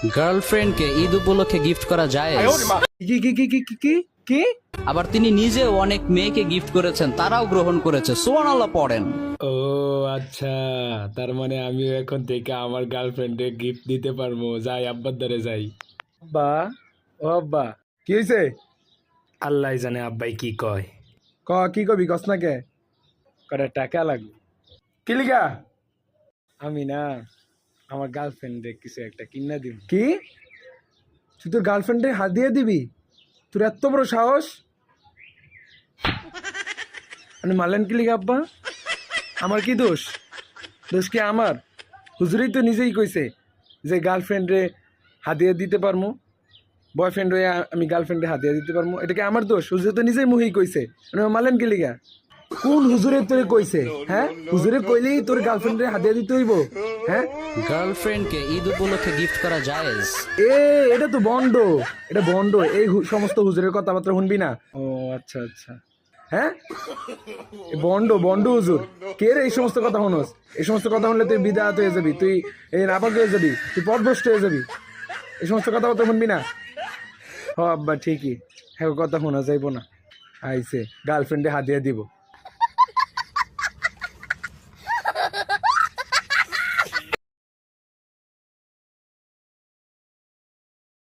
গার্লফ্রেন্ডকে ঈদ উপলক্ষে গিফট করা যায়। কি কি কি কি কি কি কি আবার তিনি নিজেও অনেক মেয়েকে গিফট করেছেন, তারাও গ্রহণ করেছে। সুবহানাল্লাহ পড়েন। ও আচ্ছা, তার মানে আমিও এখন থেকে আমার গার্লফ্রেন্ডে গিফট দিতে পারবো। যাই আব্বার দ্বারে যাই। আব্বা, ও আব্বা, কি হয়েছে? আল্লাহ জানে আব্বাই কি কয়। কি কবি কস না কে? কটা টাকা লাগবে। কি লিগা? আমি না আমার গার্লফ্রেন্ডে কিছু একটা কিনা দিব। কি? তুই তোর গার্লফ্রেন্ডে হাত দিয়ে দিবি? তোর এত বড় সাহস? মানে মারলেন কি লিগা আব্বা? আমার কি দোষ? দোষ কি আমার? হুজুরই তো নিজেই কইছে যে গার্লফ্রেন্ডে হাতিয়ে দিতে পারমু, বয়ফ্রেন্ড হয়ে আমি গার্লফ্রেন্ডে হাতিয়ে দিতে পারমু। এটা কি আমার দোষ? হুজুর তো নিজেই মুহি কইছে। মানে মারলেন কি লিগা? কোন হুজুরে তোরে কইছে? হ্যাঁ, হুজুরে কইলেই তোর গার্লফ্রেন্ডে হাতিয়ে দিতে হইব? হ্যাঁ, গার্লফ্রেন্ডকে ঈদ উপলক্ষে গিফট করা যায়। এটা তো বন্ড, এটা বন্ড। এই সমস্ত হুজুরের কথাবার্তা শুনবি না। ও আচ্ছা আচ্ছা, হ্যাঁ, বন্ড বন্ড হুজুর কে রে? এই সমস্ত কথা শুনস? এই সমস্ত কথা শুনলে তুই বিদাত হয়ে যাবি, তুই এই নাপাক হয়ে যাবি, তুই পথভ্রষ্ট হয়ে যাবি। এই সমস্ত কথাবার্তা শুনবি না। হ আব্বা ঠিকই, হ্যাঁ কথা শোনা যাইব না। আইসে গার্লফ্রেন্ডে হাত দিয়ে দিব।